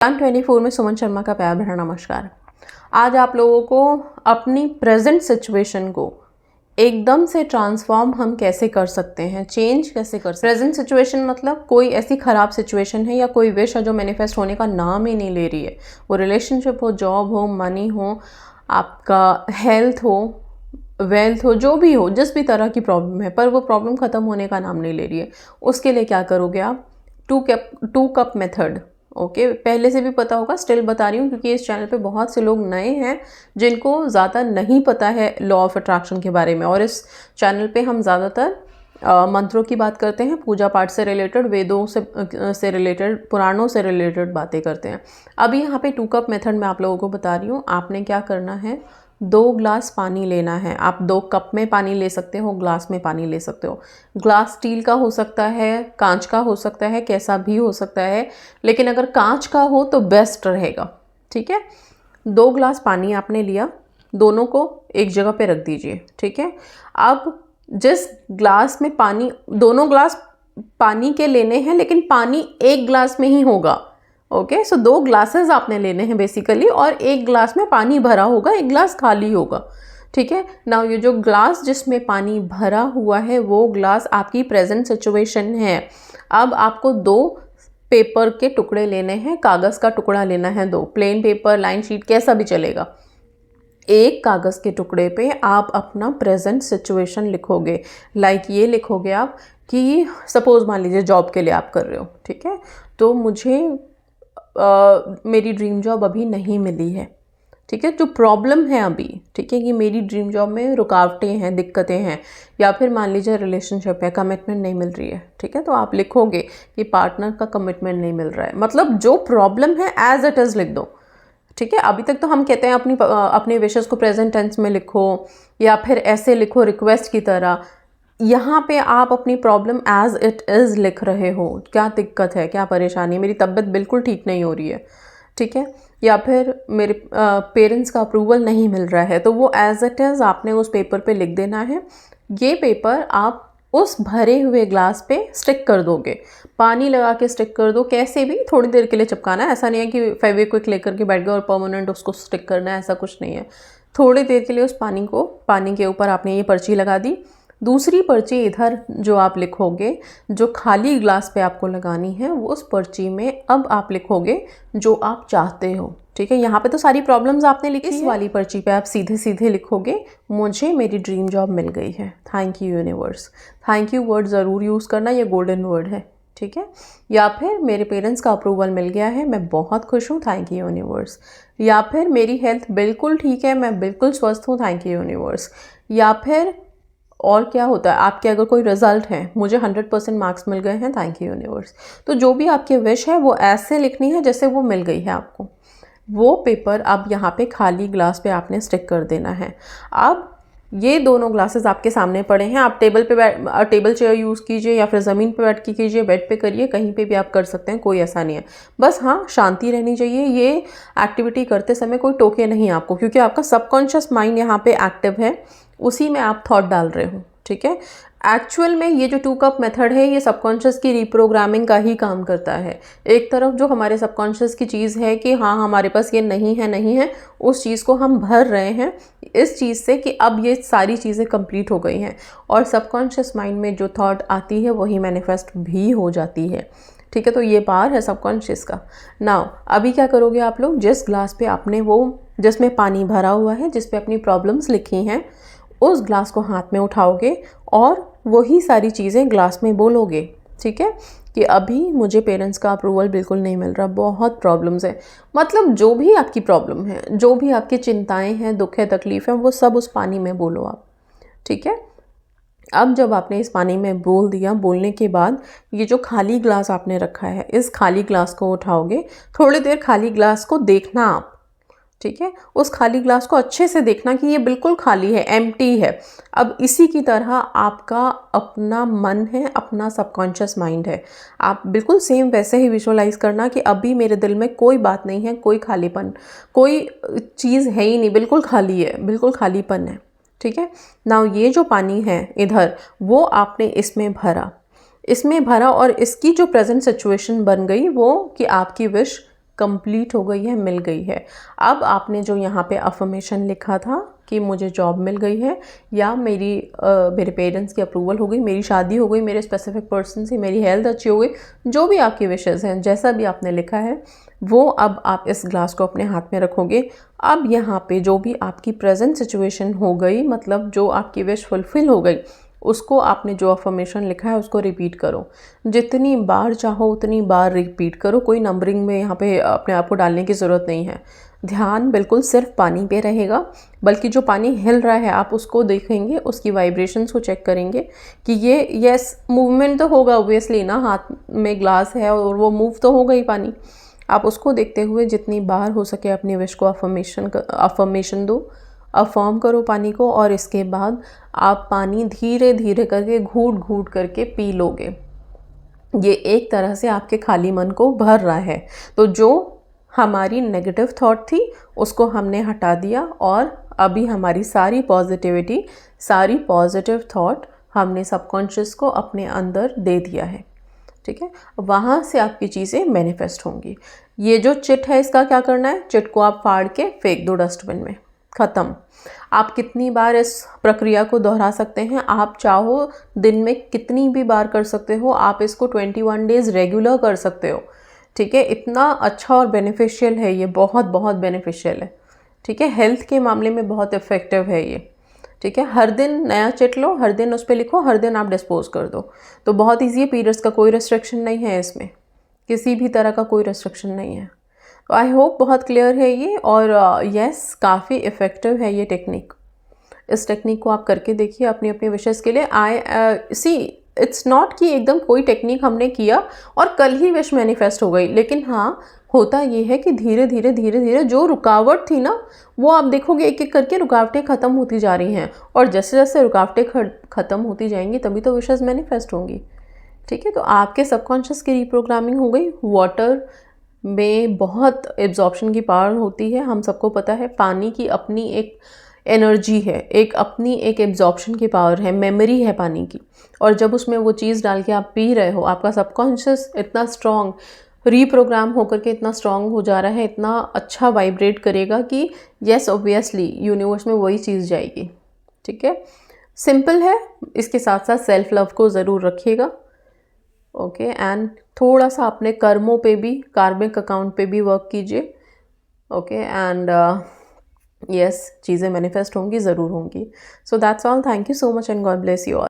ज्ञान 24 में सुमन शर्मा का प्यार भरा नमस्कार। आज आप लोगों को अपनी प्रेजेंट सिचुएशन को एकदम से ट्रांसफॉर्म हम कैसे कर सकते हैं, चेंज कैसे कर सकते हैं। प्रेजेंट सिचुएशन मतलब कोई ऐसी ख़राब सिचुएशन है या कोई विश है जो मैनिफेस्ट होने का नाम ही नहीं ले रही है। वो रिलेशनशिप हो, जॉब हो, मनी हो, आपका हेल्थ हो, वेल्थ हो, जो भी हो, जिस भी तरह की प्रॉब्लम है, पर वो प्रॉब्लम ख़त्म होने का नाम नहीं ले रही है। उसके लिए क्या करोगे आप? To cup method. ओके, पहले से भी पता होगा, स्टिल बता रही हूँ क्योंकि इस चैनल पे बहुत से लोग नए हैं जिनको ज़्यादा नहीं पता है लॉ ऑफ अट्रैक्शन के बारे में। और इस चैनल पे हम ज़्यादातर मंत्रों की बात करते हैं, पूजा पाठ से रिलेटेड, वेदों से रिलेटेड, पुराणों से रिलेटेड बातें करते हैं। अभी यहाँ पे 2 कप मेथड मैं आप लोगों को बता रही हूँ। आपने क्या करना है, 2 ग्लास पानी लेना है। आप 2 कप में पानी ले सकते हो, ग्लास में पानी ले सकते हो। ग्लास स्टील का हो सकता है, कांच का हो सकता है, कैसा भी हो सकता है, लेकिन अगर कांच का हो तो बेस्ट रहेगा। ठीक है, 2 ग्लास पानी आपने लिया, दोनों को एक जगह पे रख दीजिए। ठीक है, अब जिस ग्लास में पानी, दोनों ग्लास पानी के लेने हैं लेकिन पानी एक ग्लास में ही होगा। ओके, सो 2 ग्लासेस आपने लेने हैं बेसिकली, और एक ग्लास में पानी भरा होगा, एक ग्लास खाली होगा। ठीक है, नाउ ये जो ग्लास जिसमें पानी भरा हुआ है वो ग्लास आपकी प्रेजेंट सिचुएशन है। अब आपको 2 पेपर के टुकड़े लेने हैं, कागज़ का टुकड़ा लेना है, 2 प्लेन पेपर, लाइन शीट, कैसा भी चलेगा। एक कागज़ के टुकड़े पे आप अपना प्रेजेंट सिचुएशन लिखोगे। लाइक ये लिखोगे आप कि सपोज़ मान लीजिए जॉब के लिए आप कर रहे हो। ठीक है, तो मुझे मेरी ड्रीम जॉब अभी नहीं मिली है। ठीक है, जो प्रॉब्लम है अभी, ठीक है, कि मेरी ड्रीम जॉब में रुकावटें हैं, दिक्कतें हैं, या फिर मान लीजिए रिलेशनशिप है, कमिटमेंट नहीं मिल रही है। ठीक है, तो आप लिखोगे कि पार्टनर का कमिटमेंट नहीं मिल रहा है, मतलब जो प्रॉब्लम है एज इट इज़ लिख दो। ठीक है, अभी तक तो हम कहते हैं अपनी विशेस को प्रेजेंट टेंस में लिखो या फिर ऐसे लिखो रिक्वेस्ट की तरह। यहाँ पे आप अपनी प्रॉब्लम एज इट इज़ लिख रहे हो, क्या दिक्कत है, क्या परेशानी है, मेरी तबीयत बिल्कुल ठीक नहीं हो रही है। ठीक है, या फिर मेरे पेरेंट्स का अप्रूवल नहीं मिल रहा है, तो वो एज इट इज़ आपने उस पेपर पे लिख देना है। ये पेपर आप उस भरे हुए ग्लास पे स्टिक कर दोगे, पानी लगा के स्टिक कर दो, कैसे भी, थोड़ी देर के लिए चिपकाना है। ऐसा नहीं है कि फेविक्विक लेकर के बैठ गए और परमानेंट उसको स्टिक करना है, ऐसा कुछ नहीं है। थोड़ी देर के लिए उस पानी के ऊपर आपने ये पर्ची लगा दी। दूसरी पर्ची इधर जो आप लिखोगे, जो खाली ग्लास पे आपको लगानी है, वो उस पर्ची में अब आप लिखोगे जो आप चाहते हो। ठीक है, यहाँ पे तो सारी प्रॉब्लम्स आपने लिखी है। इस वाली पर्ची पे आप सीधे सीधे लिखोगे, मुझे मेरी ड्रीम जॉब मिल गई है, thank you universe. Thank you word ज़रूर यूज़ करना, ये गोल्डन वर्ड है। ठीक है, या फिर मेरे पेरेंट्स का अप्रूवल मिल गया है, मैं बहुत खुश हूँ, थैंक यू यूनिवर्स। या फिर मेरी हेल्थ बिल्कुल ठीक है, मैं बिल्कुल स्वस्थ हूँ, थैंक यू यूनिवर्स। या फिर और क्या होता है, आपके अगर कोई रिजल्ट है, मुझे 100% मार्क्स मिल गए हैं, थैंक यू यूनिवर्स। तो जो भी आपकी विश है वो ऐसे लिखनी है जैसे वो मिल गई है आपको। वो पेपर अब यहाँ पे खाली ग्लास पे आपने स्टिक कर देना है। अब ये दोनों ग्लासेस आपके सामने पड़े हैं, आप टेबल चेयर यूज़ कीजिए या फिर ज़मीन पे बैठ के कीजिए, बेड पे करिए, कहीं पे भी आप कर सकते हैं, कोई ऐसा नहीं है। बस हाँ, शांति रहनी चाहिए। ये एक्टिविटी करते समय कोई टोके नहीं आपको, क्योंकि आपका सबकॉन्शियस माइंड यहाँ पे एक्टिव है, उसी में आप थॉट डाल रहे हो। ठीक है, एक्चुअल में ये जो 2 कप मेथड है, ये सबकॉन्शियस की रीप्रोग्रामिंग का ही काम करता है। एक तरफ जो हमारे सबकॉन्शियस की चीज़ है कि हाँ हमारे पास ये नहीं है, उस चीज़ को हम भर रहे हैं इस चीज़ से कि अब ये सारी चीज़ें कंप्लीट हो गई हैं, और सबकॉन्शियस माइंड में जो थॉट आती है वही मैनिफेस्ट भी हो जाती है। ठीक है, तो ये पावर है सबकॉन्शियस का। नाउ अभी क्या करोगे आप लोग, जिस ग्लास पे आपने वो, जिसमें पानी भरा हुआ है, जिस पे अपनी प्रॉब्लम्स लिखी हैं, उस ग्लास को हाथ में उठाओगे और वही सारी चीज़ें ग्लास में बोलोगे। ठीक है, कि अभी मुझे पेरेंट्स का अप्रूवल बिल्कुल नहीं मिल रहा, बहुत प्रॉब्लम्स है, मतलब जो भी आपकी प्रॉब्लम है, जो भी आपकी चिंताएं हैं, दुख है, तकलीफ़ है, वो सब उस पानी में बोलो आप। ठीक है, अब जब आपने इस पानी में बोल दिया, बोलने के बाद ये जो खाली ग्लास आपने रखा है, इस खाली ग्लास को उठाओगे, थोड़ी देर खाली ग्लास को देखना आप। ठीक है, उस खाली ग्लास को अच्छे से देखना कि ये बिल्कुल खाली है, एम्प्टी है। अब इसी की तरह आपका अपना मन है, अपना सबकॉन्शियस माइंड है, आप बिल्कुल सेम वैसे ही विजुअलाइज करना कि अभी मेरे दिल में कोई बात नहीं है, कोई खालीपन, कोई चीज़ है ही नहीं, बिल्कुल खाली है, बिल्कुल खालीपन है। ठीक है, नाउ ये जो पानी है इधर, वो आपने इसमें भरा और इसकी जो प्रेजेंट सिचुएशन बन गई वो कि आपकी विश कंप्लीट हो गई है, मिल गई है। अब आपने जो यहाँ पे अफर्मेशन लिखा था कि मुझे जॉब मिल गई है, या मेरे पेरेंट्स की अप्रूवल हो गई, मेरी शादी हो गई मेरे स्पेसिफिक पर्सन से, मेरी हेल्थ अच्छी हो गई, जो भी आपकी विशेज़ हैं, जैसा भी आपने लिखा है वो अब आप इस ग्लास को अपने हाथ में रखोगे। अब यहाँ पे जो भी आपकी प्रेजेंट सिचुएशन हो गई, मतलब जो आपकी विश फुलफिल हो गई, उसको आपने जो अफर्मेशन लिखा है उसको रिपीट करो। जितनी बार चाहो उतनी बार रिपीट करो, कोई नंबरिंग में यहाँ पे अपने आप को डालने की ज़रूरत नहीं है। ध्यान बिल्कुल सिर्फ पानी पे रहेगा, बल्कि जो पानी हिल रहा है आप उसको देखेंगे, उसकी वाइब्रेशंस को चेक करेंगे कि ये यस मूवमेंट तो होगा ऑब्वियसली ना, हाथ में ग्लास है और वो मूव तो होगा ही पानी। आप उसको देखते हुए जितनी बार हो सके अपनी विश को अफर्मेशन दो, अफर्म करो पानी को, और इसके बाद आप पानी धीरे धीरे करके घूट घूट करके पी लोगे। ये एक तरह से आपके खाली मन को भर रहा है। तो जो हमारी नेगेटिव थॉट थी उसको हमने हटा दिया, और अभी हमारी सारी पॉजिटिविटी, सारी पॉजिटिव थॉट हमने सबकॉन्शियस को अपने अंदर दे दिया है। ठीक है, वहाँ से आपकी चीज़ें मैनिफेस्ट होंगी। ये जो चिट है इसका क्या करना है, चिट को आप फाड़ के फेंक दो डस्टबिन में, ख़त्म। आप कितनी बार इस प्रक्रिया को दोहरा सकते हैं, आप चाहो दिन में कितनी भी बार कर सकते हो, आप इसको 21 डेज़ रेगुलर कर सकते हो। ठीक है, इतना अच्छा और बेनिफिशियल है ये, बहुत बहुत बेनिफिशियल है। ठीक है, हेल्थ के मामले में बहुत इफ़ेक्टिव है ये। ठीक है, हर दिन नया चिट लो, हर दिन उस पर लिखो, हर दिन आप डिस्पोज कर दो। तो बहुत ईजी है, पीरियड्स का कोई रेस्ट्रिक्शन नहीं है इसमें, किसी भी तरह का कोई रेस्ट्रिक्शन नहीं है। तो आई होप बहुत क्लियर है ये, और यस काफ़ी इफ़ेक्टिव है ये टेक्निक। इस टेक्निक को आप करके देखिए अपनी अपनी विशेज़ के लिए। सी इट्स नॉट कि एकदम कोई टेक्निक हमने किया और कल ही विश मैनिफेस्ट हो गई, लेकिन हाँ होता ये है कि धीरे धीरे जो रुकावट थी ना, वो आप देखोगे एक एक करके रुकावटें ख़त्म होती जा रही हैं, और जैसे जैसे रुकावटें ख़त्म होती जाएंगी तभी तो विशेज़ मैनिफेस्ट होंगी। ठीक है, तो आपके सबकॉन्शियस की रिप्रोग्रामिंग हो गई। वाटर में बहुत एब्जॉर्प्शन की पावर होती है, हम सबको पता है। पानी की अपनी एक एनर्जी है, अपनी एक एब्जॉर्प्शन की पावर है, मेमोरी है पानी की, और जब उसमें वो चीज़ डाल के आप पी रहे हो, आपका सबकॉन्शियस इतना स्ट्रॉन्ग रीप्रोग्राम होकर के इतना स्ट्रॉन्ग हो जा रहा है, इतना अच्छा वाइब्रेट करेगा कि यस ऑब्वियसली यूनिवर्स में वही चीज़ जाएगी। ठीक है, सिंपल है। इसके साथ साथ सेल्फ लव को ज़रूर रखिएगा। ओके, एंड थोड़ा सा अपने कर्मों पे भी, कार्मिक अकाउंट पे भी वर्क कीजिए। ओके, एंड यस चीज़ें मैनिफेस्ट होंगी, ज़रूर होंगी। So that's all, thank you so much and God bless you all.